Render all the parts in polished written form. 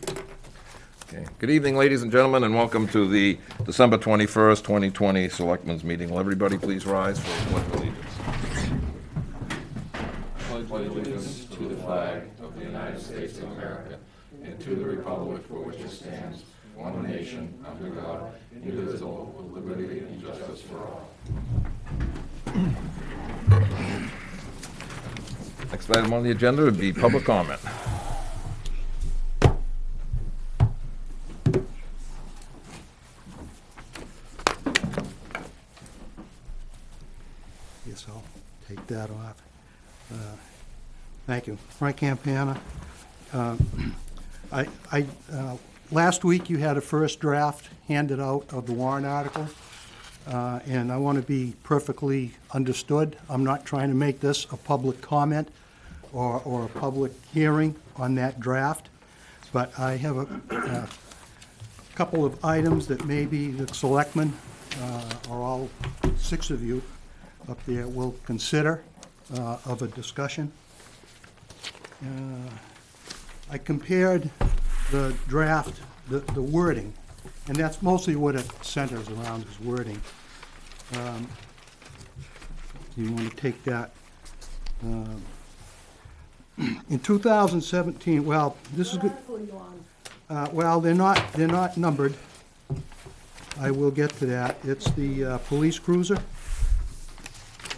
Okay. Good evening, ladies and gentlemen, and welcome to the December 21st, 2020 Selectmen's Meeting. Will everybody please rise for the Pledge of Allegiance? Pledge allegiance to the flag of the United States of America and to the republic for which it stands, one nation, under God, indivisible, with liberty and justice for all. Next item on the agenda would be public comment. Yes, I'll take that off. Thank you. Frank Campana. Last week you had a first draft handed out of the warrant article, and I want to be perfectly understood. I'm not trying to make this a public comment or a public hearing on that draft, but I have a couple of items that maybe the selectmen, or all 6 of you up there, will consider of a discussion. I compared the draft, the wording, and that's mostly what it centers around, is wording. You want to take that. In 2017, well, this is good. Well, they're not numbered. I will get to that. It's the police cruiser.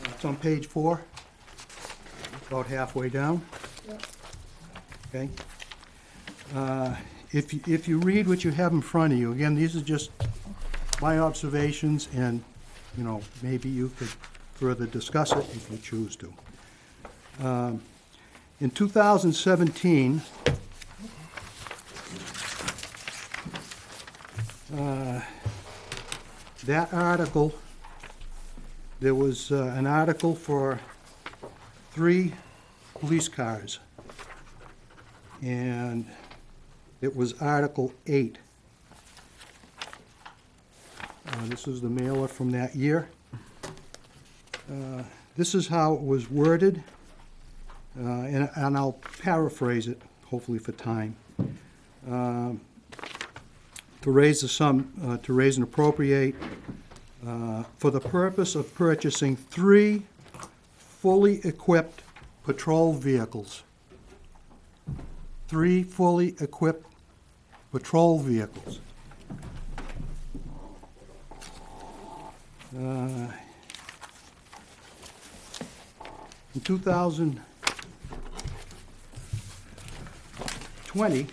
It's on page 4, about halfway down. Yep. Okay. If you read what you have in front of you, again, these are just my observations, and maybe you could further discuss it if you choose to. In 2017, that article, there was an article for 3 police cars, and it was Article 8. This is the mailer from that year. This is how it was worded, and I'll paraphrase it, hopefully for time. To raise the sum, to raise and appropriate for the purpose of purchasing 3 fully equipped patrol vehicles. 3 fully equipped patrol vehicles. In 2020,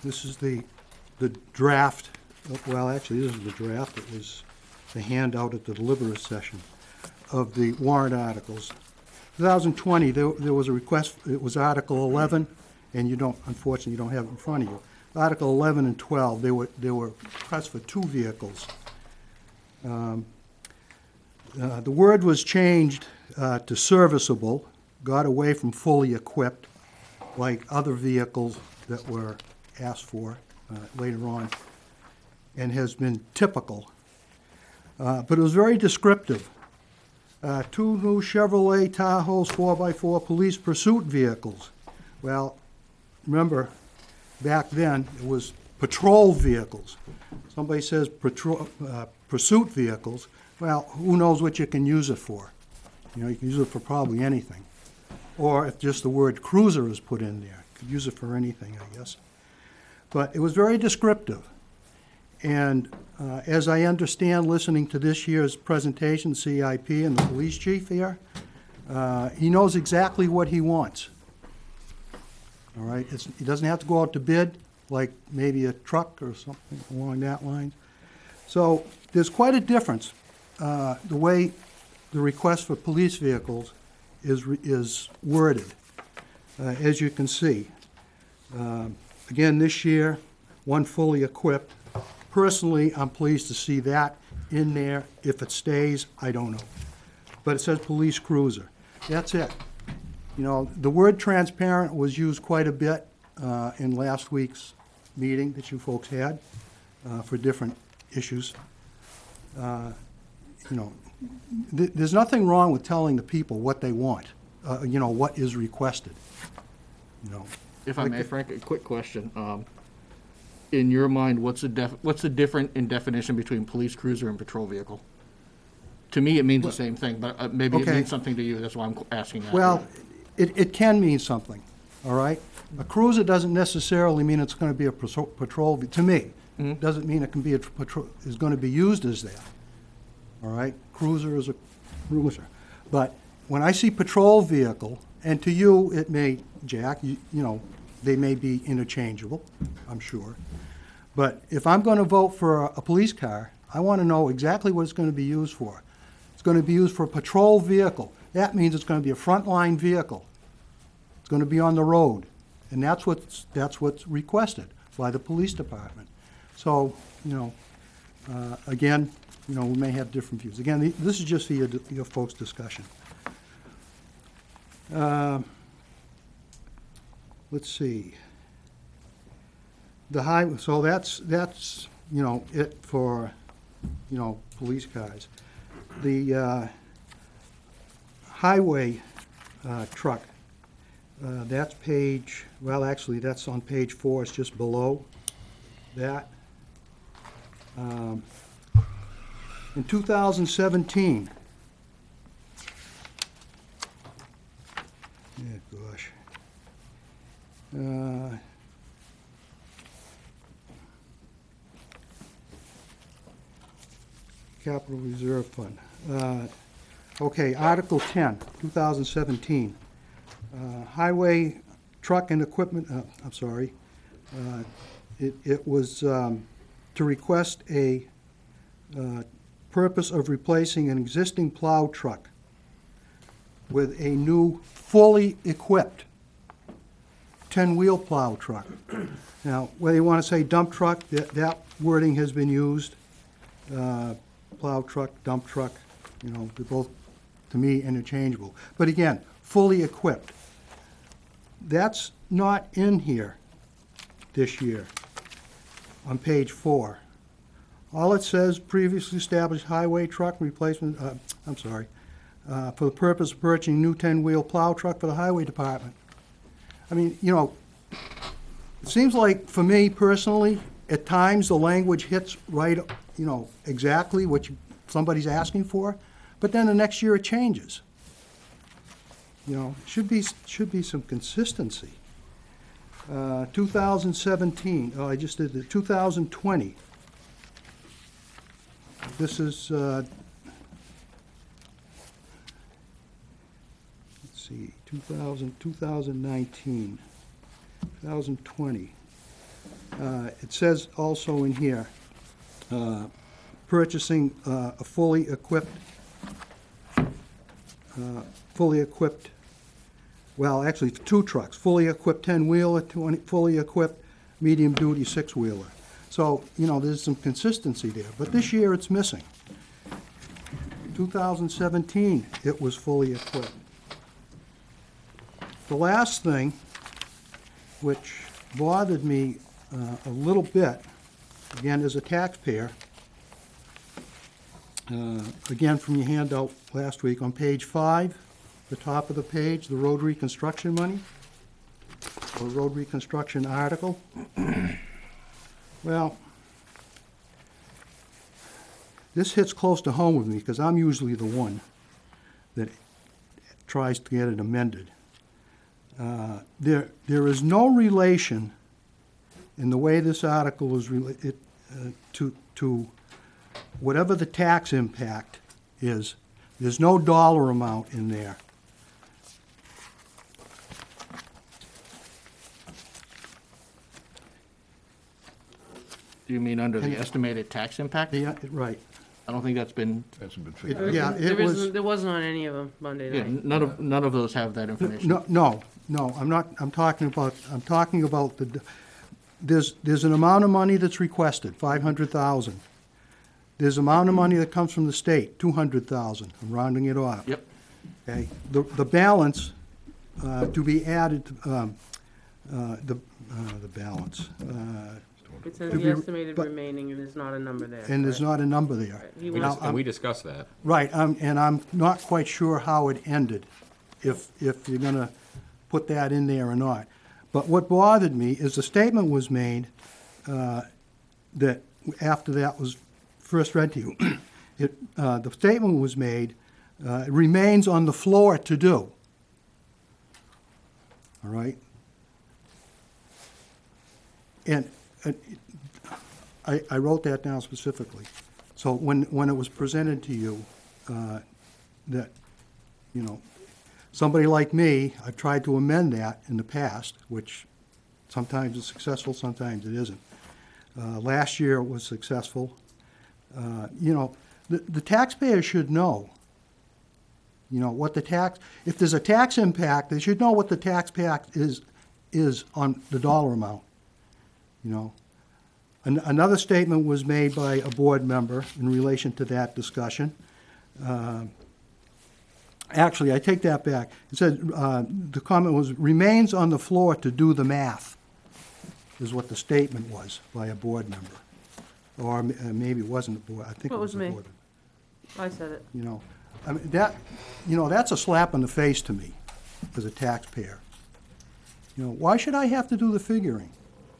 this is the draft. Well, actually, this is the draft. It was the handout at the deliberative session of the warrant articles. 2020, there was a request. It was Article 11, and unfortunately, you don't have it in front of you. Article 11 and 12, they were requests for 2 vehicles. The word was changed to serviceable, got away from fully equipped, like other vehicles that were asked for later on, and has been typical. But it was very descriptive. 2 new Chevrolet Tahoes 4x4 police pursuit vehicles. Well, remember, back then it was patrol vehicles. Somebody says pursuit vehicles. Well, who knows what you can use it for? You can use it for probably anything. Or if just the word cruiser is put in there, you could use it for anything, I guess. But it was very descriptive. And as I understand, listening to this year's presentation, CIP and the police chief here, he knows exactly what he wants. All right, he doesn't have to go out to bid like maybe a truck or something along that line. So there's quite a difference the way the request for police vehicles is worded, as you can see. Again, this year, 1 fully equipped. Personally, I'm pleased to see that in there. If it stays, I don't know. But it says police cruiser. That's it. The word transparent was used quite a bit in last week's meeting that you folks had for different issues. There's nothing wrong with telling the people what they want, what is requested. you know. If I may, Frank, a quick question. In your mind, what's the difference in definition between police cruiser and patrol vehicle? To me, it means the same thing, but maybe it Okay. means something to you. That's why I'm asking that. Well, it can mean something, all right? A cruiser doesn't necessarily mean it's going to be a patrol, to me. Doesn't mean it can be is going to be used as that, all right? Cruiser is a cruiser. But when I see patrol vehicle, and to you, it may, Jack, you know, they may be interchangeable, I'm sure. But if I'm going to vote for a police car, I want to know exactly what it's going to be used for. It's going to be used for a patrol vehicle. That means it's going to be a frontline vehicle. It's going to be on the road. And that's what's requested by the police department. So, you know, again, you know, we may have different views. Again, this is just for your folks' discussion. Let's see. The highway, so that's, you know, it for, you know, police cars. The highway truck, that's page, well, actually, that's on page 4, it's just below that. In 2017, yeah, gosh. Capital Reserve Fund. Okay, Article 10, 2017. Highway truck and equipment, I'm sorry. It was to request a purpose of replacing an existing plow truck with a new fully equipped 10-wheel plow truck. Now, whether you want to say dump truck, that wording has been used. Plow truck, dump truck, you know, they're both, to me, interchangeable. But again, fully equipped. That's not in here this year on page 4. All it says, previously established highway truck replacement, for the purpose of purchasing new 10-wheel plow truck for the highway department. I mean, you know, it seems like, for me personally, at times the language hits right, you know, exactly what somebody's asking for, but then the next year it changes. You know, should be some consistency. 2017, oh, I just did the 2020. This is, let's see, 2019, 2020. It says also in here, purchasing a fully equipped, well, actually, 2 trucks, fully equipped 10-wheeler, fully equipped medium-duty 6-wheeler. So, you know, there's some consistency there, but this year it's missing. 2017, it was fully equipped. The last thing, which bothered me a little bit, again, as a taxpayer, again, from your handout last week, on page 5, the top of the page, the road reconstruction money, or road reconstruction article. Well, this hits close to home with me, because I'm usually the one that tries to get it amended. There is no relation in the way this article is to whatever the tax impact is. There's no dollar amount in there. Do you mean under the estimated tax impact? Yeah, right. I don't think that's been, Hasn't been figured out. Yeah, it was, There wasn't on any of them Monday yeah, night. none of those have that information. no, I'm talking about there's an amount of money that's requested, 500,000. There's an amount of money that comes from the state, 200,000, I'm rounding it off. Yep. Okay, the balance to be added, the balance, It says to the be- estimated but- remaining, and there's not a number there. and there's not a number there. Right. He Now, was- I'm- We discussed that. Right, and I'm not quite sure how it ended, if you're gonna put that in there or not. But what bothered me is the statement was made that after that was first read to you, the statement was made, it remains on the floor to do. All right? And I wrote that down specifically. So when it was presented to you, that, you know, somebody like me, I've tried to amend that in the past, which sometimes is successful, sometimes it isn't. Last year it was successful. You know, the taxpayer should know, you know, what the tax, if there's a tax impact, they should know what the tax impact is on the dollar amount, you know. Another statement was made by a board member in relation to that discussion. Actually, I take that back. It said, the comment was, remains on the floor to do the math, is what the statement was by a board member. Or maybe it wasn't a board, I think it What was was a me? board. I said it. You know, I mean, that, you know, that's a slap in the face to me as a taxpayer. You know, why should I have to do the figuring?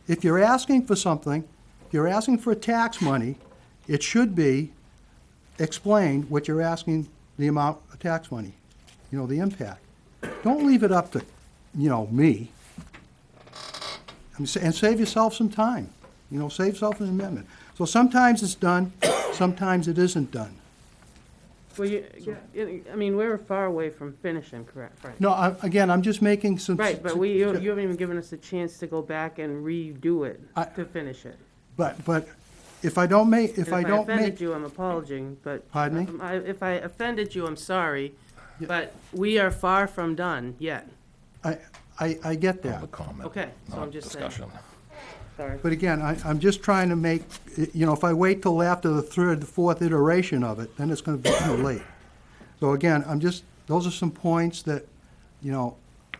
If you're asking for something, if you're asking for tax money, it should be explained what you're asking the amount of tax money, you know, the impact. Don't leave it up to, you know, me. And save yourself some time. You know, save yourself an amendment. So sometimes it's done, sometimes it isn't done. Well, I mean, we're far away from finishing, correct, Frank? No, again, I'm just making some. Right, but you haven't even given us a chance to go back and redo it to finish it. But if I don't make, if I don't offended make, you, I'm apologizing, but. Pardon me? If I offended you, I'm sorry, but we are far from done yet. I get that. Public comment. Okay, so not I'm just saying. discussion. Sorry. But again, I'm just trying to make, you know, if I wait till after the third, the fourth iteration of it, then it's gonna be too late. So again, those are some points that, you know,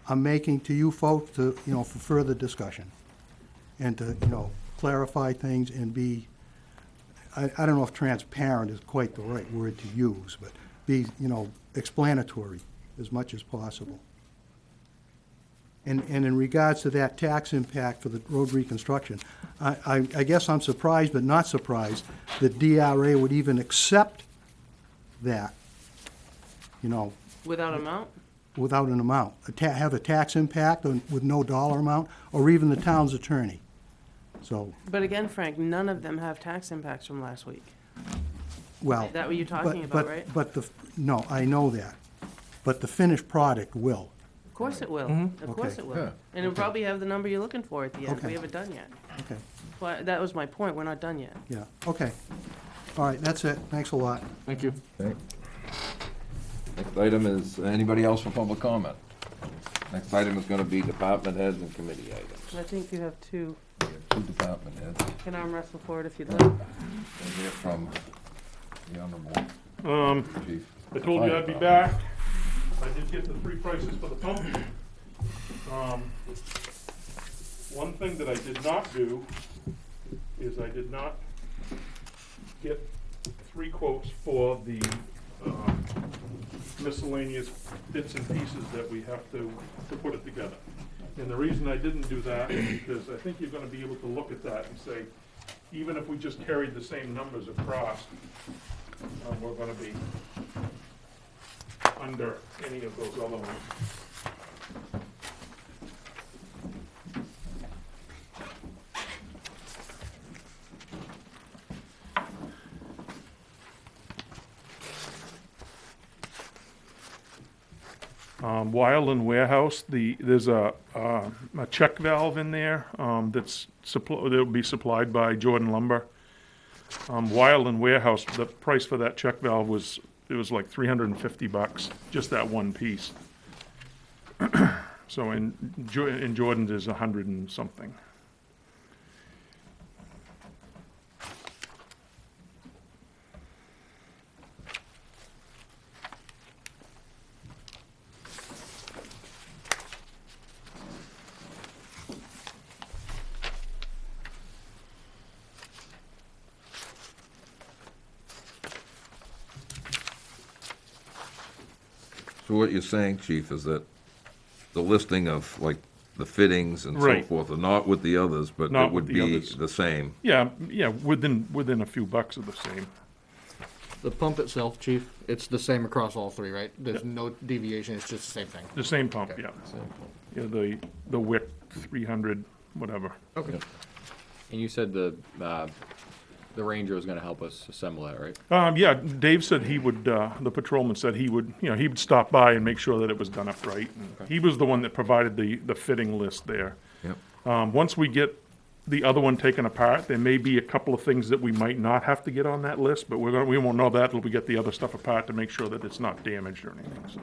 I'm making to you folks to, you know, for further discussion. And to, you know, clarify things and be, I don't know if transparent is quite the right word to use, but be, you know, explanatory as much as possible. And in regards to that tax impact for the road reconstruction, I guess I'm surprised but not surprised that DRA would even accept that, you know, Without amount? without an amount. Have a tax impact with no dollar amount, or even the town's attorney. So, But again, Frank, none of them have tax impacts from last week. well. Is that what you're talking but- about, right? But no, I know that. But the finished product will. Of course it will. Of course Okay. it will. Yeah. And it'll probably have the number you're looking for at the end. Okay. We haven't done yet. Okay, Well, that was my point. We're not done yet. yeah, okay. All right, that's it. Thanks a lot. Thank you. Okay. Next item is, anybody else for public comment? Next item is gonna be department heads and committee items. I think you have two. Two department heads. Can arm wrestle for it if you'd like. We'll hear from the honorable chief. I told you I'd be back. I did get the three prices for the pump. One thing that I did not do is I did not get three quotes for the miscellaneous bits and pieces that we have to put it together. And the reason I didn't do that is because I think you're gonna be able to look at that and say, even if we just carried the same numbers across, we're gonna be under any of those other ones. Wireland Warehouse, there's a check valve in there that'll be supplied by Jordan Lumber. Wireland Warehouse, the price for that check valve was like $350, just that one piece. So in Jordan, there's 100 and something. So what you're saying, chief, is that the listing of like the fittings and so Right. forth, not with the others, but Not it would with the be others. the same. Yeah, within a few bucks of the same. The pump itself, chief, it's the same across all three, right? There's no deviation, it's just the same thing. The same pump, Okay. yeah. Yeah, the wick, 300, whatever. Okay. And you said the ranger was gonna help us assemble that, right? Yeah, Dave said he would, the patrolman said he would stop by and make sure that it was done up right. And he was the one that provided the fitting list there. Yep. Once we get the other one taken apart, there may be a couple of things that we might not have to get on that list, but we won't know that till we get the other stuff apart to make sure that it's not damaged or anything, so.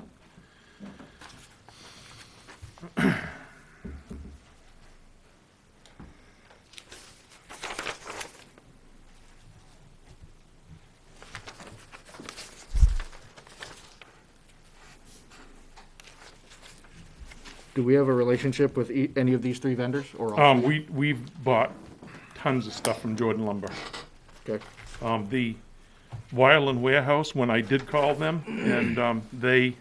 Do we have a relationship with any of these three vendors, or all three? We've bought tons of stuff from Jordan Lumber. Okay. The Wireland Warehouse, when I did call them, and they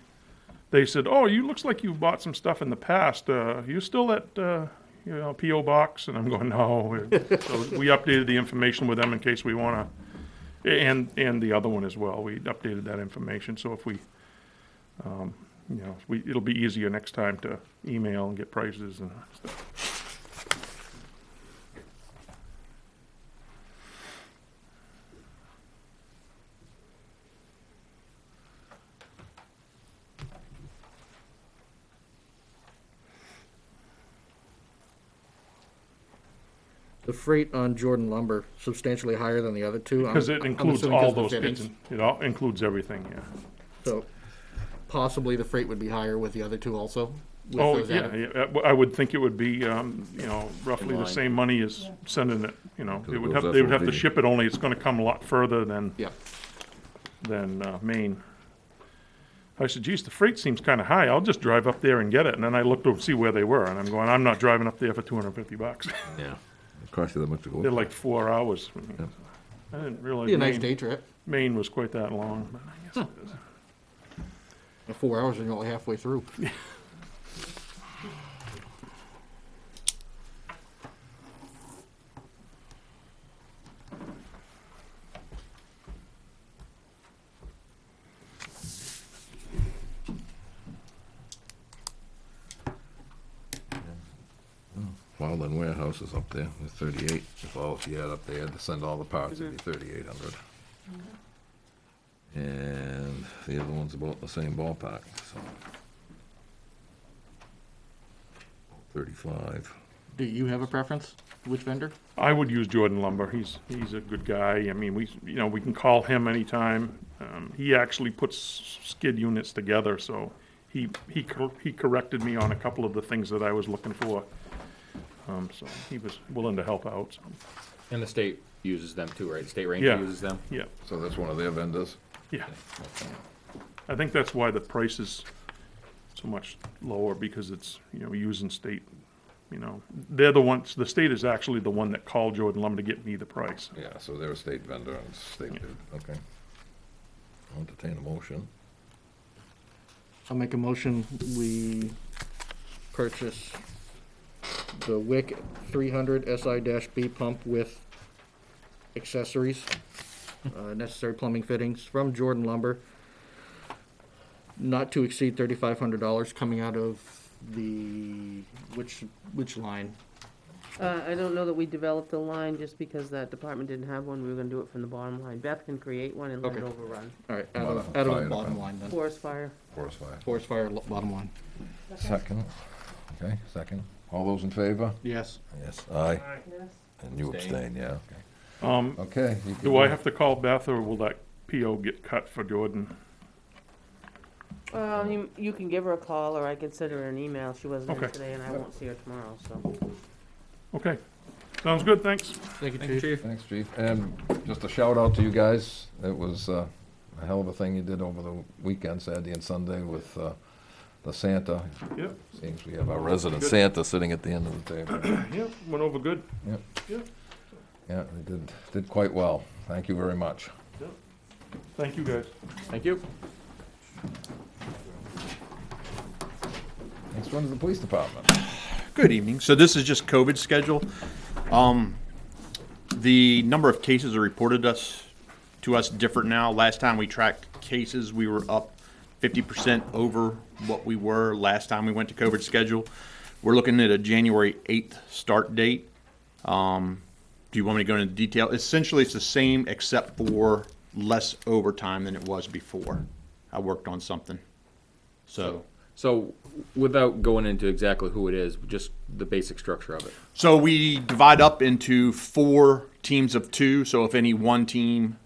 said, "Oh, looks like you bought some stuff in the past. You still at P.O. Box?" And I'm going, "No." So we updated the information with them in case we want to, and the other one as well. We updated that information, so if we, it'll be easier next time to email and get prices and stuff. The freight on Jordan Lumber substantially higher than the other two? Because it I'm includes assuming all 'cause of the those kits, fittings. it all includes everything, yeah. So possibly the freight would be higher with the other two also? with Oh, those yeah, added? yeah, I would think it would be, roughly the line. same money as sending it, Because they would those they would have to FOB. ship it, only it's gonna come a lot further than Yeah. Maine. I said, geez, the freight seems kinda high, I'll just drive up there and get it, and then I looked to see where they were, and I'm going, I'm not driving up there for $250. Yeah. It costs you that much to go. They're like 4 hours. Yep. I didn't realize Be a nice Maine, day trip. Maine was quite that long, but I guess it is. In 4 hours and you're only halfway through. Wildland Warehouse is up there, with 38, if you add up, they had to send all the parts, it'd be 3,800. And the other one's about the same ballpark, so. 35. Do you have a preference? Which vendor? I would use Jordan Lumber. He's a good guy. I mean, we can call him anytime. He actually puts skid units together, so he corrected me on a couple of the things that I was looking for. So he was willing to help out. So, And the state uses them too, right? State ranger Yeah. uses them? yeah, So that's one of their vendors? yeah. I think that's why the price is so much lower, because it's, using state, they're the ones, the state is actually the one that called Jordan Lumber to get me the price. Yeah, so they're a state vendor and state Yeah. bid, okay. I'll entertain a motion. I'll make a motion, we purchase the WIC 300 SI-B pump with accessories, necessary plumbing fittings from Jordan Lumber, not to exceed $3,500, coming out of the, which line? I don't know that we developed a line just because that department didn't have one. We were gonna do it from the bottom line. Beth can create one and let it Okay. overrun. All right, Bottom- out of fire the bottom department. line then. Forest fire. Forest Fire. Forest fire, bottom line. Second. Okay, second. All those in favor? Yes. Yes. Aye. Yes. And you Abstain. abstain, yeah, okay. Um, Okay. you can do I have to call Beth, or will that PO get cut for Jordan? You can give her a call, or I can send her an email. She wasn't in Okay. today, and I won't see her tomorrow, so. Okay, sounds good, thanks. Thank you, Thank you, Chief. chief. Thanks, Chief. And just a shout out to you guys. It was a hell of a thing you did over the weekend, Saturday and Sunday, with the Santa. Yep, Seems we have our resident Good. Santa sitting at the end of the table. yep, went over good. Yep. Yep. Yeah, they did quite well. Thank you very much. Thank you, guys. Thank you. Next one is the police department. Good evening. So this is just COVID schedule. The number of cases are reported to us different now. Last time we tracked cases, we were up 50% over what we were last time we went to COVID schedule. We're looking at a January 8th start date. Do you want me to go into detail? Essentially, it's the same except for less overtime than it was before. I worked on something. So without going into exactly who it is, just the basic structure of it. So we divide up into 4 teams of 2. So if any one team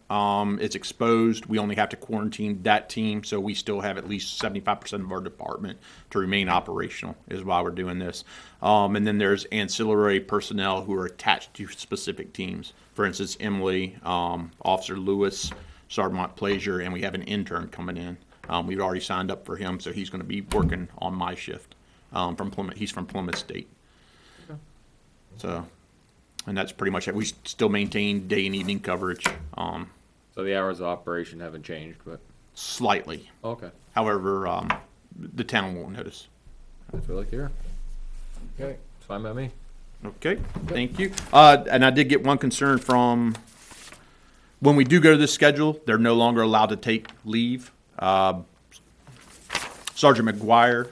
is exposed, we only have to quarantine that team. So we still have at least 75% of our department to remain operational is why we're doing this. And then there's ancillary personnel who are attached to specific teams. For instance, Emily, Officer Lewis, Sergeant Plaisir, and we have an intern coming in. We've already signed up for him, so he's going to be working on my shift from Plymouth. He's from Plymouth State. Okay. So, and that's pretty much it. We still maintain day and evening coverage So the hours of operation haven't changed, but, slightly. okay. However, the town won't notice. That's what I like to hear. Okay, it's fine by me. Okay, thank you. And I did get one concern from, when we do go to this schedule, they're no longer allowed to take leave. Sergeant McGuire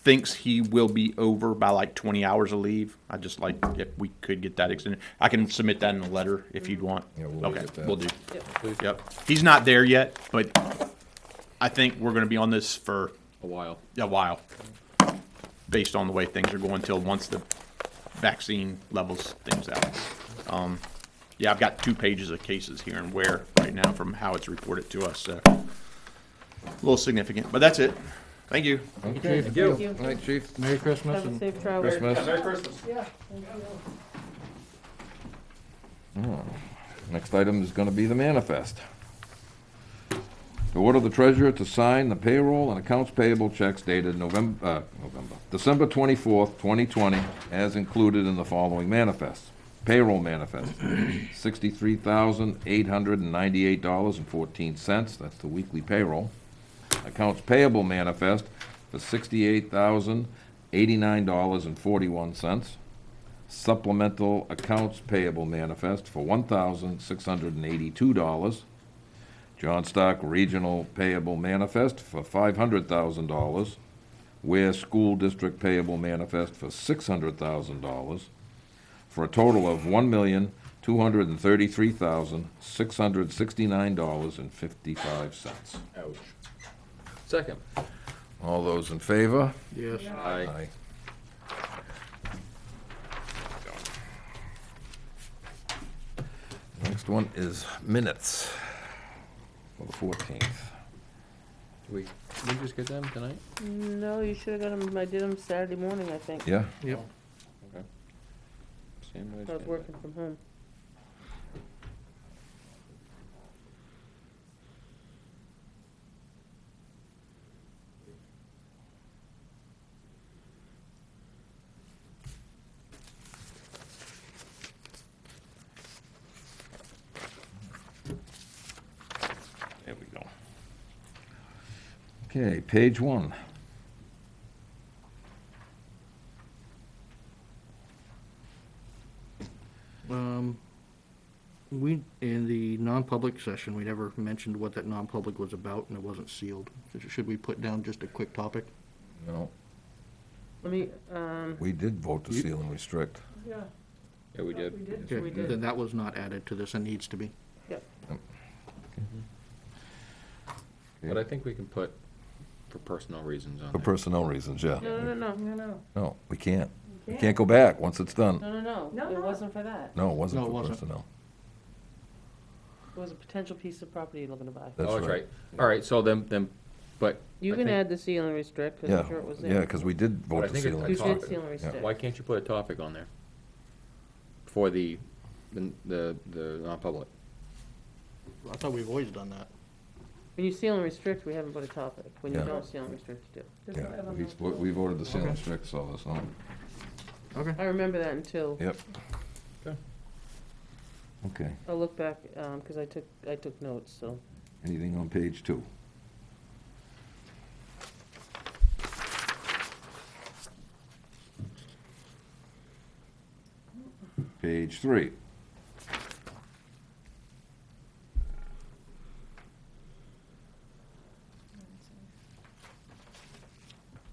thinks he will be over by like 20 hours of leave. I'd just like if we could get that extended. I can submit that in a letter if you'd want. Yeah, we'll Okay, get that. we'll do. Please. Yep. He's not there yet, but I think we're going to be on this for A while. a while, based on the way things are going till once the vaccine levels things out. Yeah, I've got 2 pages of cases here and where right now from how it's reported to us, so a little significant, but that's it. Thank you. Okay. Thank you. Thank you. All right, chief. Merry Christmas Have a and safe travel. Christmas. Next item is gonna be the manifest. To order the treasurer to sign the payroll and accounts payable checks dated December 24th, 2020, as included in the following manifest. Payroll manifest, $63,898.14. That's the weekly payroll. Accounts payable manifest for $68,089.41. Supplemental accounts payable manifest for $1,682. John Stark Regional Payable Manifest for $500,000. Ware School District Payable Manifest for $600,000. For a total of $1,233,669.55. Ouch. Second. All those in favor? yes. Aye. Next one is minutes for the 14th. Did we just get them tonight? No, you should have got them, I did them Saturday morning, I think. Yeah? Yep. Okay. Same way. I was working from home. There we go. Okay, page 1. We, in the non-public session, we never mentioned what that non-public was about, and it wasn't sealed. Should we put down just a quick topic? No, Let me, we did vote to seal and restrict. yeah, Yeah, we did. Okay, we did. then that was not added to this and needs to be. Yep. But I think we can put for personnel reasons on For there. personnel reasons, yeah. No. No, we can't. We can't go back once it's done. No, it wasn't for that. No, it wasn't No, it for wasn't. personnel. It was a potential piece of property you're looking to buy. That's Oh, that's right. All right, so then, but. You I can think- add the seal and restrict, because Yeah, I'm sure it was there. yeah, because we did But I vote to think seal it- and You restrict. did seal and restrict. Why can't you put a topic on there? For the non-public? I thought we've always done that. When you seal and restrict, we haven't put a topic. When you Yeah. don't seal and restrict, you do. Yeah, we voted to seal and restrict, so that's not, Okay. I remember that until, yep. Okay. Okay, I'll look back, because I took notes, so. anything on page 2? Page 3.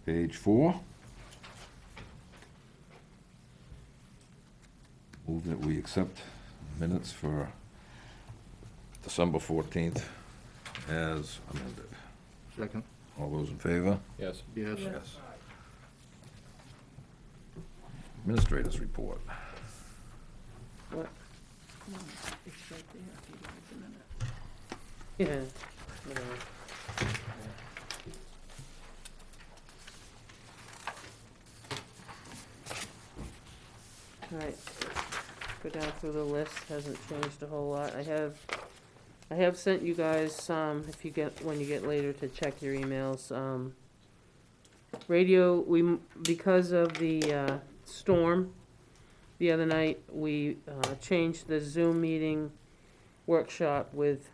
Page 4. Move that we accept minutes for December 14th as amended. Second. All those in favor? Yes. Yes. Yes. Administrators report. What? Yeah. Whatever. All right, go down through the list, hasn't changed a whole lot. I have sent you guys, if you get, when you get later to check your emails, radio, because of the, storm the other night, we, changed the Zoom meeting workshop with,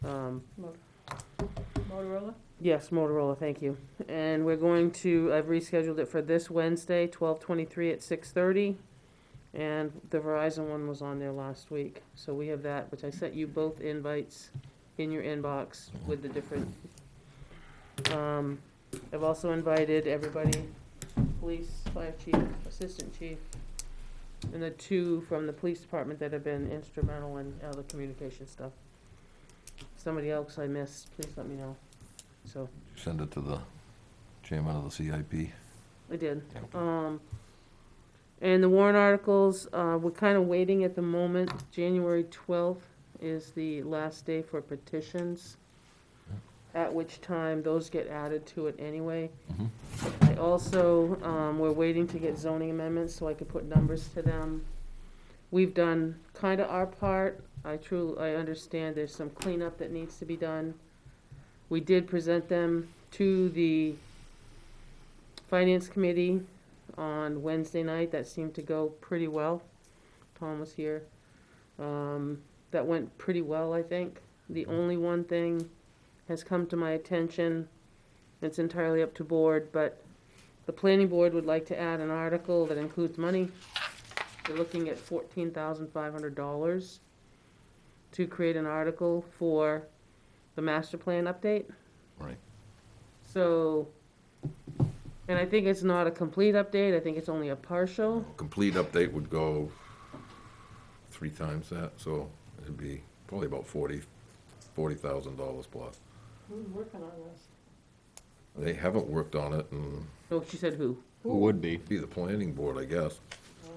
Motorola? yes, Motorola, thank you. And we're going to, I've rescheduled it for this Wednesday, 12/23 at 6:30. And the Verizon one was on there last week. So we have that, which I sent you both invites in your inbox with the different. I've also invited everybody, police, fire chief, assistant chief, and the two from the police department that have been instrumental in all the communication stuff. Somebody else I missed, please let me know. So, Send it to the chairman of the CIP. I did. And the warrant articles, we're kind of waiting at the moment. January 12th is the last day for petitions, at which time those get added to it anyway. I also, we're waiting to get zoning amendments so I could put numbers to them. We've done kind of our part. I understand there's some cleanup that needs to be done. We did present them to the Finance Committee on Wednesday night. That seemed to go pretty well. Tom was here. That went pretty well, I think. The only one thing has come to my attention, it's entirely up to board, but the planning board would like to add an article that includes money. They're looking at $14,500 to create an article for the master plan update. Right. So, and I think it's not a complete update, I think it's only a partial. Complete update would go 3 times that, so it'd be probably about $40,000 plus. Who's working on this? They haven't worked on it, and Oh, she said who? Who would be? be the planning board, I guess.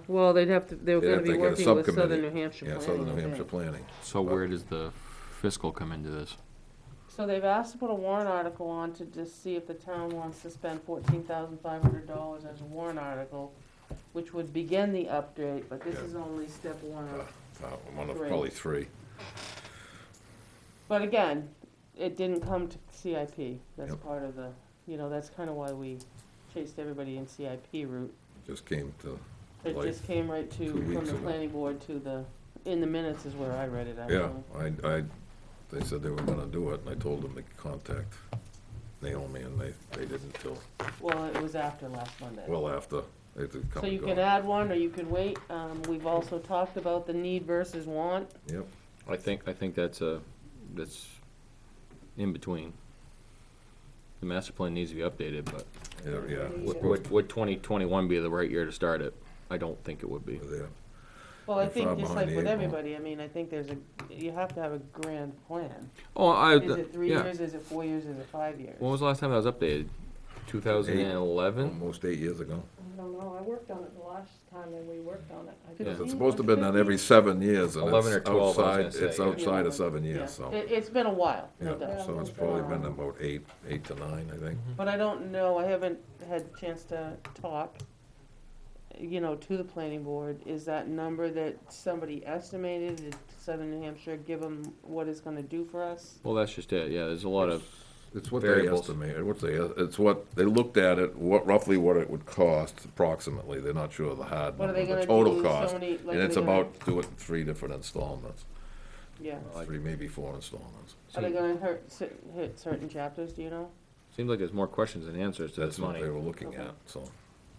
Well, they were They'd gonna have be to get a working with subcommittee. Southern New Hampshire Yeah, Planning. Southern New I Hampshire think. Planning. So where does the fiscal come into this? So they've asked to put a warrant article on to just see if the town wants to spend $14,500 as a warrant article, which would begin the update, but this is only step one of. One of Great. probably 3. But again, it didn't come to CIP. That's Yep. part of the, that's kind of why we chased everybody in CIP route. Just came to It life. just came right 2 from weeks the ago. planning board to in the minutes is where I read it, Yeah, actually. they said they were gonna do it, and I told them to contact Naomi, and they didn't till Well, it was after last Monday. well after. They had to come So you and can go. add one, or you can wait. We've also talked about the need versus want. Yep, I think that's in between. The master plan needs to be updated, but yeah, would 2021 be the right year to start it? I don't think it would be. yeah. Well, I They're think far just behind like the with 8 ball. everybody, I mean, I think you have to have a grand plan. Oh, Is it 3 yeah. years, is it 4 years, is it 5 years? When was the last time that was updated? 2011? Almost 8 years ago. I don't know, I worked on it the last time that we worked on it. I Yeah. think It's supposed to have been done every 7 years, and 11 or it's 12, I was gonna outside, say, it's yeah. outside of 7 Yeah. years, so. It's been a while, no Yeah, doubt. so it's probably been about 8 to 9, I think. But I don't know, I haven't had a chance to talk, to the planning board. Is that number that somebody estimated, did Southern New Hampshire give them what it's gonna do for us? Well, that's just it. Yeah, there's a lot of It's what they variables. estimated, it's what, they looked at it, roughly what it would cost approximately, they're not sure of the hard What are they number, the gonna total do, so cost. many- like, And are it's they gonna- about, do it in 3 different installments, Yeah. 3, maybe 4 installments. Are they gonna hit certain chapters, do you know? Seems like there's more questions than answers to this That's what money. they were looking Okay. at, so.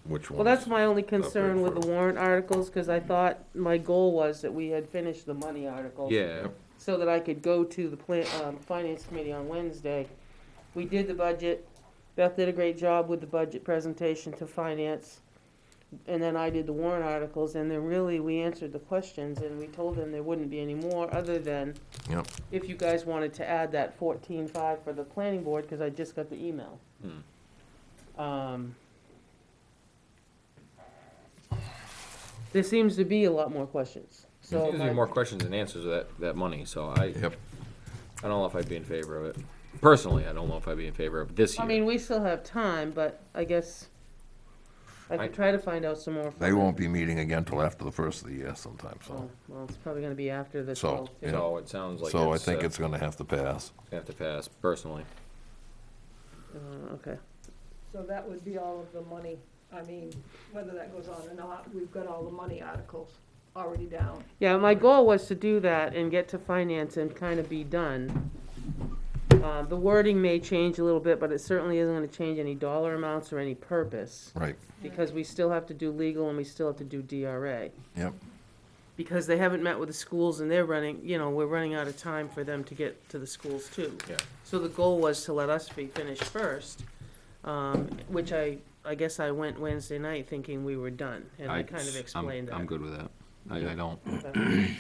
which ones. Well, that's my only concern paid with for. the warrant articles, because I thought my goal was that we had finished the money articles. Yeah, So that I could go to the finance committee on Wednesday. We did the budget. Beth did a great job with the budget presentation to finance. And then I did the warrant articles, and then really, we answered the questions, and we told them there wouldn't be any more, other than Yep. if you guys wanted to add that 14.5 for the planning board, because I just got the email. There seems to be a lot more questions, so. there's usually my- more questions than answers with that money, so I Yep. don't know if I'd be in favor of it. Personally, I don't know if I'd be in favor of it this year. I mean, we still have time, but I guess I could try to find out some more. from They them. won't be meeting again till after the first of the year sometime, so. Oh, well, it's probably gonna be after the So, 12th. yeah. So it sounds like So I think it's gonna have to pass. have to pass, personally. Okay. So that would be all of the money. I mean, whether that goes on or not, we've got all the money articles already down. Yeah, my goal was to do that and get to finance and kind of be done. The wording may change a little bit, but it certainly isn't gonna change any dollar amounts or any purpose, Right, because we still have to do legal and we still have to do DRA. yep. Because they haven't met with the schools and they're running, we're running out of time for them to get to the schools too. Yeah. So the goal was to let us be finished first, which I guess I went Wednesday night thinking we were done, and I kind of explained that. I'm good with that. I don't. Okay.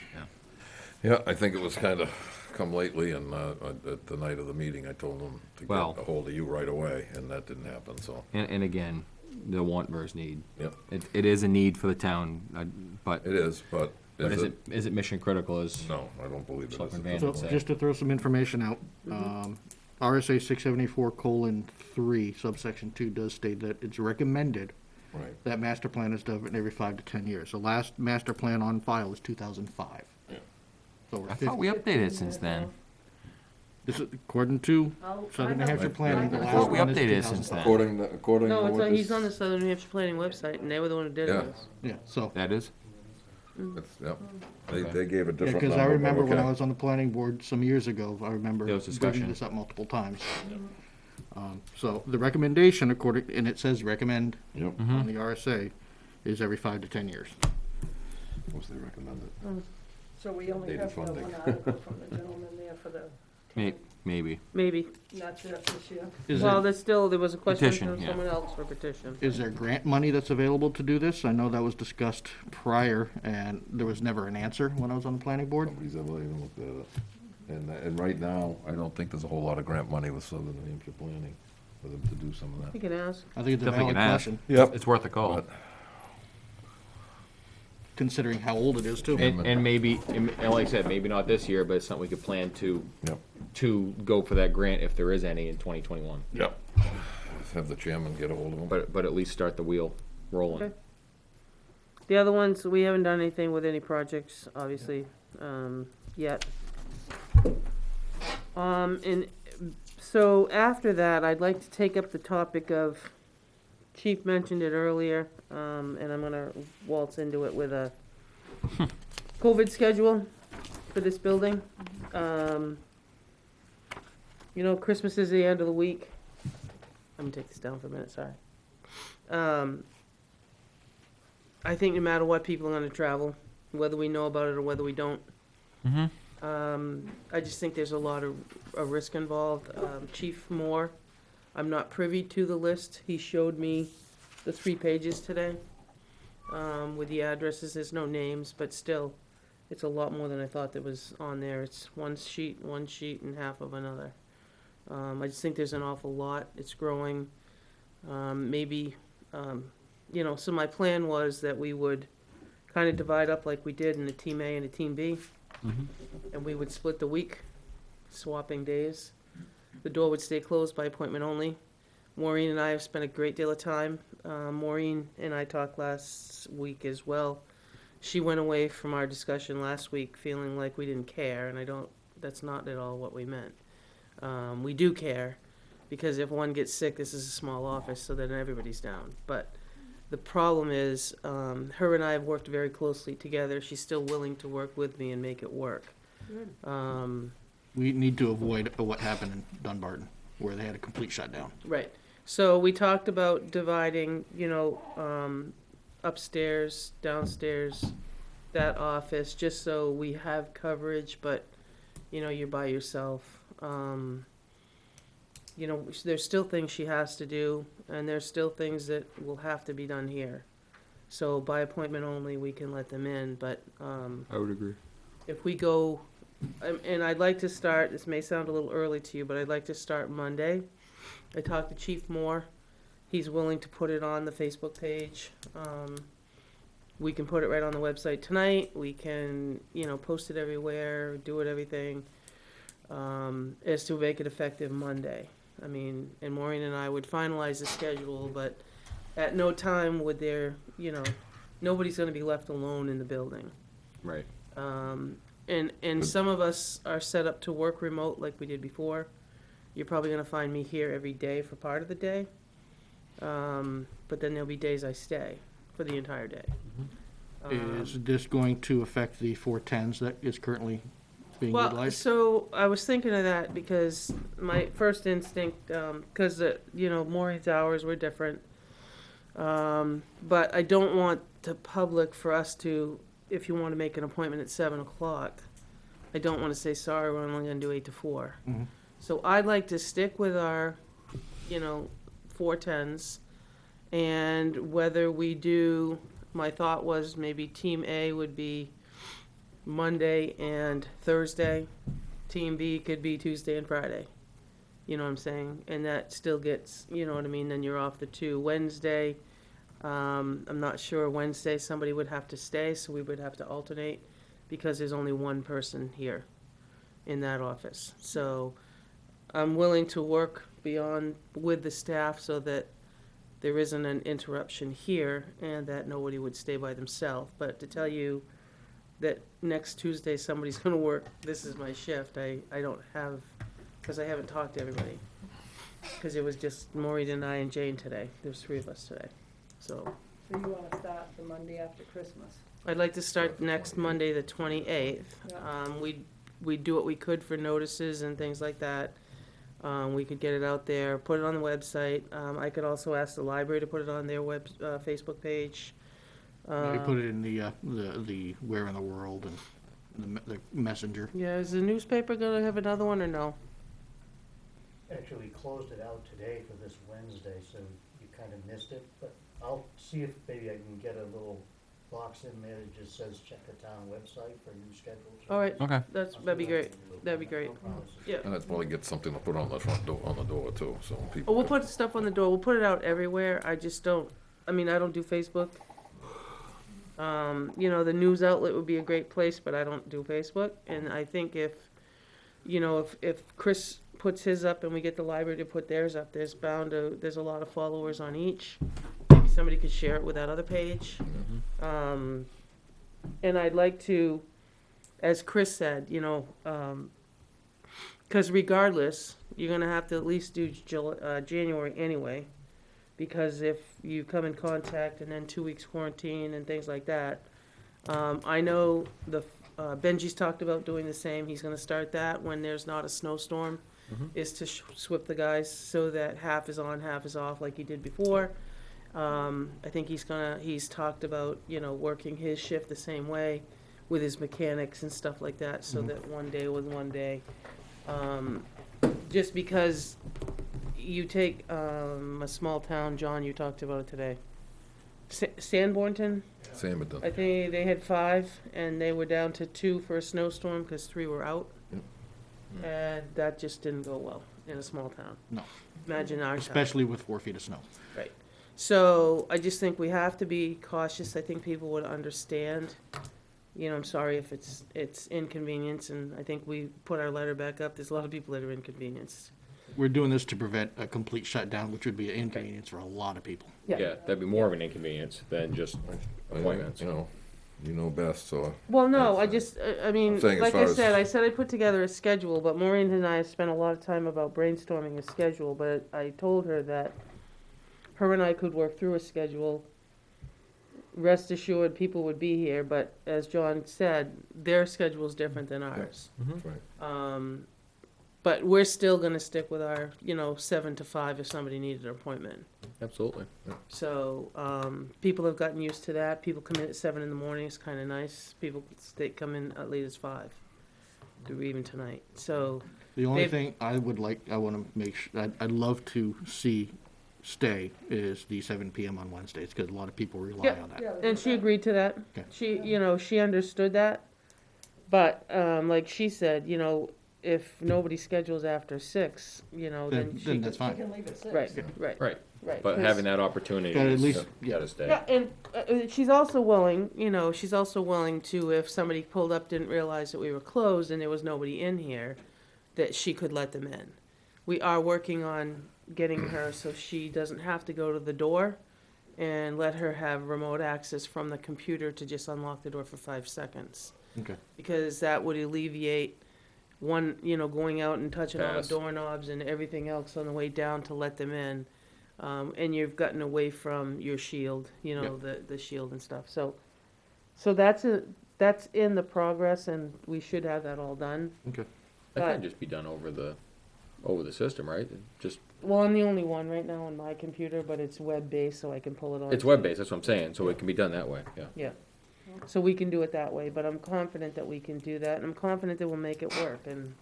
Yeah, I think it was kinda come lately, and, at the night of the meeting, I told them to Well- get a hold of you right away, and that didn't happen, so. And again, the want versus need. Yep, It is a need for the town, but it is, but is it mission critical is? No, I don't believe it Selectman is. Van So, would say. just to throw some information out, RSA 674:3 subsection 2 does state that it's recommended Right, that master plan is done every 5 to 10 years. The last master plan on file is 2005. Yeah. So we're I thought we 50, updated it since then. this is according to I'll- Southern New I Hampshire have- Planning, the I last thought we one is updated it since 2005. according to No, what he's this- on the Southern New Hampshire Planning website, and they were the one who did Yeah. it. Yeah, so, That is? It's- Yep, they gave a different number. because I but remember when okay. I was on the planning board some years ago, I remember There was bringing discussion. this up multiple times. So the recommendation according, and it says recommend Yep, on the RSA, is every 5 to 10 years. was they recommended. So we only Dated have the funding. one article from the gentleman there for the, Maybe. Maybe. and that's it this year. Is Well, there, there was a question Petition, from yeah. someone else for petition. is there grant money that's available to do this? I know that was discussed prior, and there was never an answer when I was on the planning board. Nobody's ever even looked at it. And right now, I don't think there's a whole lot of grant money with Southern New Hampshire Planning for them to do some of You that. can ask. I think it's a Definitely valid can ask. question, Yep. It's worth a call. But- considering how old it is too. And maybe, and like I said, maybe not this year, but it's something we could plan Yep, to go for that grant if there is any in 2021. yep. Have the chairman get a hold of them. But at least start the wheel rolling. Okay. The other ones, we haven't done anything with any projects, obviously, yet. And so after that, I'd like to take up the topic of, Chief mentioned it earlier, and I'm gonna waltz into it with a COVID schedule for this building. Christmas is the end of the week. I'm gonna take this down for a minute, sorry. I think no matter what, people are gonna travel, whether we know about it or whether we don't. I just think there's a lot of risk involved. Chief Moore, I'm not privy to the list. He showed me the 3 pages today with the addresses. There's no names, but still, it's a lot more than I thought that was on there. It's one sheet, and half of another. I just think there's an awful lot. It's growing. So my plan was that we would kind of divide up like we did in a Team A and a Team B. And we would split the week, swapping days. The door would stay closed by appointment only. Maureen and I have spent a great deal of time. Maureen and I talked last week as well. She went away from our discussion last week feeling like we didn't care, and that's not at all what we meant. We do care, because if one gets sick, this is a small office, so then everybody's down. But the problem is, her and I have worked very closely together. She's still willing to work with me and make it work. We need to avoid what happened in Dunbarton, where they had a complete shutdown. Right. So we talked about dividing, upstairs, downstairs, that office, just so we have coverage, but, you're by yourself. There's still things she has to do, and there's still things that will have to be done here. So by appointment only, we can let them in, but, I would agree. if we go, and I'd like to start, this may sound a little early to you, but I'd like to start Monday. I talked to Chief Moore. He's willing to put it on the Facebook page. We can put it right on the website tonight. We can, post it everywhere, do it, everything, as to make it effective Monday. I mean, and Maureen and I would finalize the schedule, but at no time would there, nobody's gonna be left alone in the building. Right. And some of us are set up to work remote like we did before. You're probably gonna find me here every day for part of the day. But then there'll be days I stay for the entire day. Is this going to affect the 410s that is currently being Well, utilized? so I was thinking of that because my first instinct, because, Maureen's hours were different. But I don't want the public for us to, if you want to make an appointment at 7:00, I don't want to say, sorry, we're only going to do 8 to 4. Mhm. So I'd like to stick with our, 410s. And whether we do, my thought was maybe Team A would be Monday and Thursday. Team B could be Tuesday and Friday. You know what I'm saying? And that still gets, you know what I mean, then you're off the 2. Wednesday, I'm not sure, Wednesday somebody would have to stay, so we would have to alternate because there's only one person here in that office. So I'm willing to work beyond with the staff so that there isn't an interruption here and that nobody would stay by themselves. But to tell you that next Tuesday somebody's gonna work, this is my shift, I don't have, because I haven't talked to everybody. Because it was just Maureen and I and Jane today. There's 3 of us today. So So you wanna start the Monday after Christmas? I'd like to start next Monday, the 28th. Yeah. We'd do what we could for notices and things like that. We could get it out there, put it on the website. I could also ask the library to put it on their Facebook page. They put it in the Where in the World and the Messenger. Yeah, is the newspaper gonna have another one or no? Actually closed it out today for this Wednesday, so you kind of missed it, but I'll see if maybe I can get a little box in there that just says check the town website for new schedules. All right, Okay. that'd be great. That'd be great. No promises. Yeah. And I'd probably get something to put on the front door, on the door too, so Oh, people. we'll put stuff on the door. We'll put it out everywhere. I just don't, I don't do Facebook. The news outlet would be a great place, but I don't do Facebook. And I think if Chris puts his up and we get the library to put theirs up, there's a lot of followers on each. Maybe somebody could share it with that other page. And I'd like to, as Chris said, because regardless, you're gonna have to at least do January anyway. Because if you come in contact and then 2 weeks quarantine and things like that, I know Benji's talked about doing the same. He's gonna start that when there's not a snowstorm, is to swip the guys so that half is on, half is off, like he did before. I think he's talked about, working his shift the same way with his mechanics and stuff like that, so that one day with one day. Just because you take a small town, John, you talked about it today. Sanbornton, Same with them. I think they had 5, and they were down to 2 for a snowstorm because 3 were out. Yep. And that just didn't go well in a small town. No, Imagine our town. especially with 4 feet of snow. Right. So I just think we have to be cautious. I think people would understand. I'm sorry if it's inconvenience, and I think we put our letter back up. There's a lot of people that are inconvenienced. We're doing this to prevent a complete shutdown, which would be an inconvenience for a lot of people. Yeah, that'd be more of an inconvenience than just appointments. You know best, so. Well, no, I That's, just, I mean, I'm saying as like far I as- said, I put together a schedule, but Maureen and I have spent a lot of time about brainstorming a schedule, but I told her that her and I could work through a schedule. Rest assured, people would be here, but as John said, their schedule's different than ours. That's right. But we're still gonna stick with our, 7 to 5 if somebody needed an appointment. Absolutely. So, people have gotten used to that. People come in at 7 in the morning, it's kinda nice. People come in at late as 5, or even tonight, so. The only They've- thing I wanna make sure, I'd love to see stay is the 7 PM on Wednesdays, because a lot of people rely Yeah. on that. Yeah, And she agreed to that. Okay. She understood that. But, like she said, if nobody schedules after 6, then she. Then that's You fine. can leave at 6. Right. Right. Because- But having that opportunity Gotta at is least- gotta stay. Yeah, and she's also willing, to, if somebody pulled up, didn't realize that we were closed and there was nobody in here, that she could let them in. We are working on getting her so she doesn't have to go to the door, and let her have remote access from the computer to just unlock the door for 5 seconds. Okay. Because that would alleviate one, going out and touching all the Pass. doorknobs and everything else on the way down to let them in. And you've gotten away from your shield, the shield and stuff. So that's in the progress, and we should have that all done. Okay. That But- can just be done over the system, right? Just, Well, I'm the only one right now on my computer, but it's web-based, so I can pull it on. it's web-based, that's what I'm saying, so it can be done that way, yeah. Yeah. So we can do it that way, but I'm confident that we can do that, and I'm confident that we'll make it work. And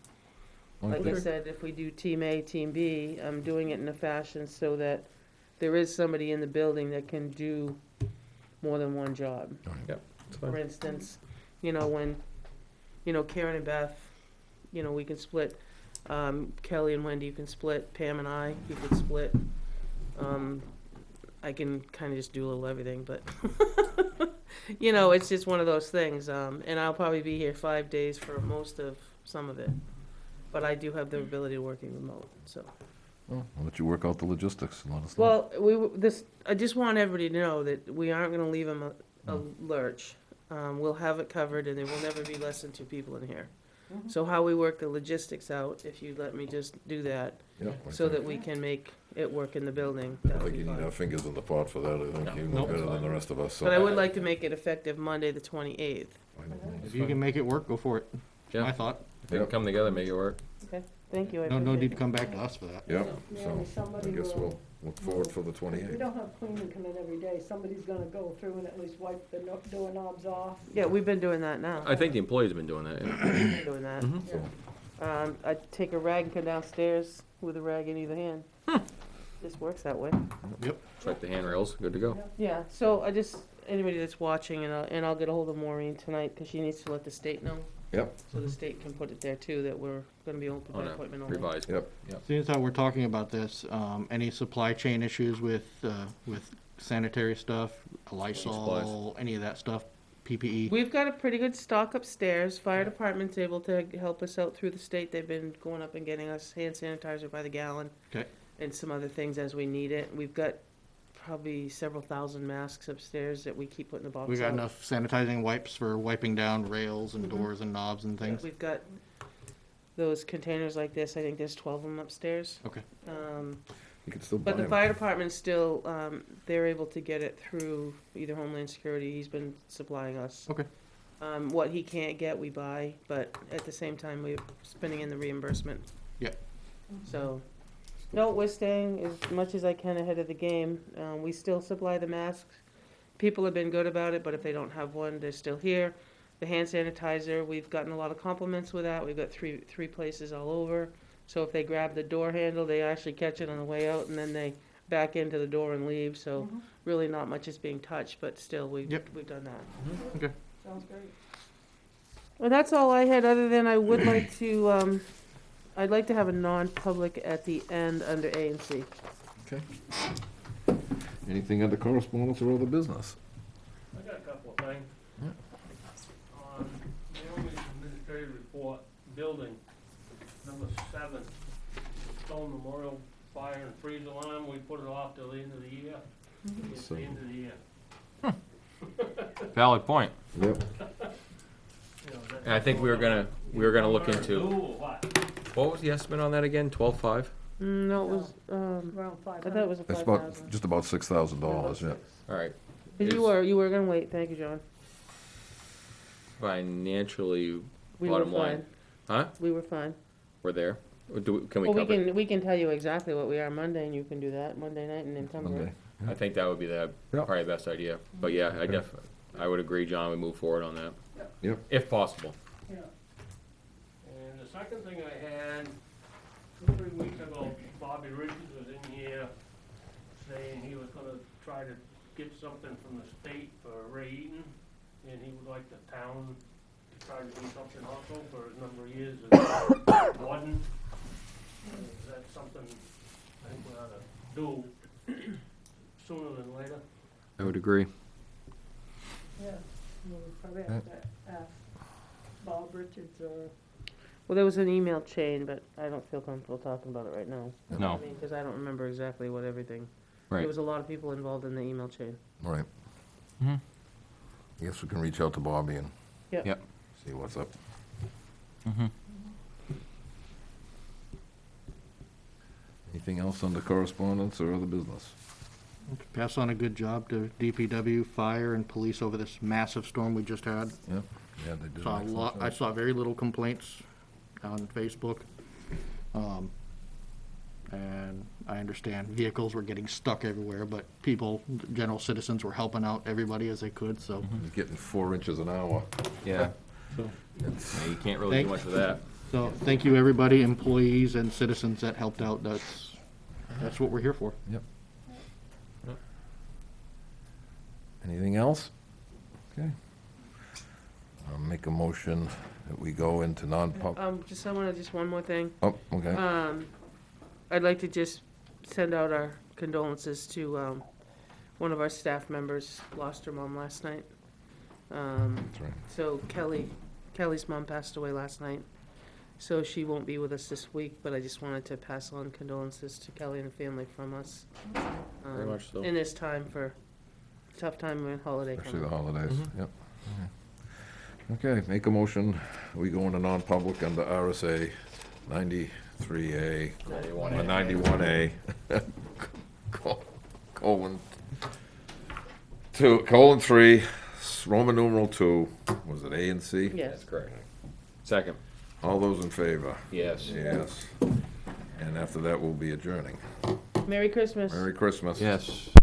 like I said, if we do Team A, Team B, I'm doing it in a fashion so that there is somebody in the building that can do more than one job. It's For fine. instance, when, Karen and Beth, we can split, Kelly and Wendy, you can split, Pam and I, you can split. I can kind of just do a little everything, but, it's just one of those things. And I'll probably be here 5 days for most of some of it. But I do have the ability of working remote, so. Well, I'll let you work out the logistics and let us know. Well, I just want everybody to know that we aren't gonna leave them a lurch. We'll have it covered, and there will never be less than 2 people in here. So how we work the logistics out, if you'd let me just do that, Yeah, so that we can make it work in the building, I that would think be you need fine. our fingers in the pot for that, I think you know Nope. better than the rest of us, so. But I would like to make it effective Monday, the 28th. If you can make it work, go for it. Yeah. I thought. If they can come together, make it work. Okay, thank you, I No appreciate need to it. come back to us for that. Yeah, Maybe so I somebody guess will- we'll look forward for the We 28th. don't have cleaning come in every day. Somebody's gonna go through and at least wipe the doorknobs off. Yeah, we've been doing that now. I think the employees have been doing that, yeah. We've been doing that. Yeah. I take a rag and come downstairs with a rag in either hand. Just works that way. Check the handrails, good to go. Yeah, so anybody that's watching, and I'll get a hold of Maureen tonight, because she needs to let the state know. Yep. So the state can put it there too, that we're gonna be open by On a appointment only. revised. Yep. Seeing as how we're talking about this, any supply chain issues with sanitary stuff, Lysol, any of that stuff, PPE? We've got a pretty good stock upstairs. Fire department's able to help us out through the state. They've been going up and getting us hand sanitizer by the gallon. Okay. And some other things as we need it. We've got probably several thousand masks upstairs that we keep putting in the box. We got out. enough sanitizing wipes for wiping down rails and doors and knobs and things? We've got those containers like this. I think there's 12 of them upstairs. Okay. You can still buy But the them. fire department still, they're able to get it through either Homeland Security. He's been supplying us. Okay. What he can't get, we buy, but at the same time, we're spending in the reimbursement. Yeah. So, no, we're staying as much as I can ahead of the game. We still supply the masks. People have been good about it, but if they don't have one, they're still here. The hand sanitizer, we've gotten a lot of compliments with that. We've got three places all over. So if they grab the door handle, they actually catch it on the way out, and then they back into the door and leave. So really not much is being touched, but still, we've done that. Okay. Sounds great. Well, that's all I had, other than I would like to, I'd like to have a non-public at the end under A and C. Okay. Anything under correspondence or other business? I got a couple of things. On Naomi's administrative report, building number 7, Stone Memorial Fire and Freeze Alarm, we put it off till the end of the year. It's the end of the year. Valid point. Yep. You know, that's And I think we were gonna look Do into, or what? what was the estimate on that again? 12.5? No, it was, Around I 500. thought it was a It's 5,000. about, just about $6,000, yeah. All right. But you were gonna wait, thank you, John. Financially, We bottom were line. fine. Huh? We were fine. We're there. Or can we Well, cover it? we can tell you exactly what we are Monday, and you can do that Monday night and then come Monday. here. I think that would be Yeah. probably the best idea. But yeah, I would agree, John, we move forward on that. Yep. If possible. Yeah. And the second thing I had, 2 or 3 weeks ago, Bobby Richards was in here saying he was gonna try to get something from the state for Ray Eaton, and he would like the town to try to do something also for a number of years as warden. That's something I think we ought to do sooner than later. I would agree. Yeah, we'll probably have to ask Bob Richards or, Well, there was an email chain, but I don't feel comfortable talking about it right now. No. I mean, because I don't remember exactly what everything. Right. There was a lot of people involved in the email chain. Right. Mhm. I guess we can reach out to Bobby and Yep. Yep. see what's up. Anything else under correspondence or other business? Pass on a good job to DPW, fire, and police over this massive storm we just had. Yep. Yeah, they did. Saw a an excellent lot, I job. saw very little complaints on Facebook. And I understand vehicles were getting stuck everywhere, but people, general citizens were helping out everybody as they could, so. He's getting 4 inches an hour. Yeah. So, Yeah, you can't really do much with that. so thank you, everybody, employees and citizens that helped out. That's what we're here for. Yep. Anything else? Okay. I'll make a motion that we go into non-pub. Just one more thing. Oh, okay. I'd like to just send out our condolences to, one of our staff members lost her mom last night. That's right. So Kelly's mom passed away last night, so she won't be with us this week, but I just wanted to pass on condolences to Kelly and the family from us. Very much so. In this tough time when holiday Especially the coming. holidays, yep. Okay, make a motion, we go into non-public under RSA 93A, 91A, colon 3, Roman numeral 2, was it A and C? Yes. That's correct. Second. All those in favor? Yes. Yes. And after that, we'll be adjourning. Merry Christmas. Merry Christmas. Yes.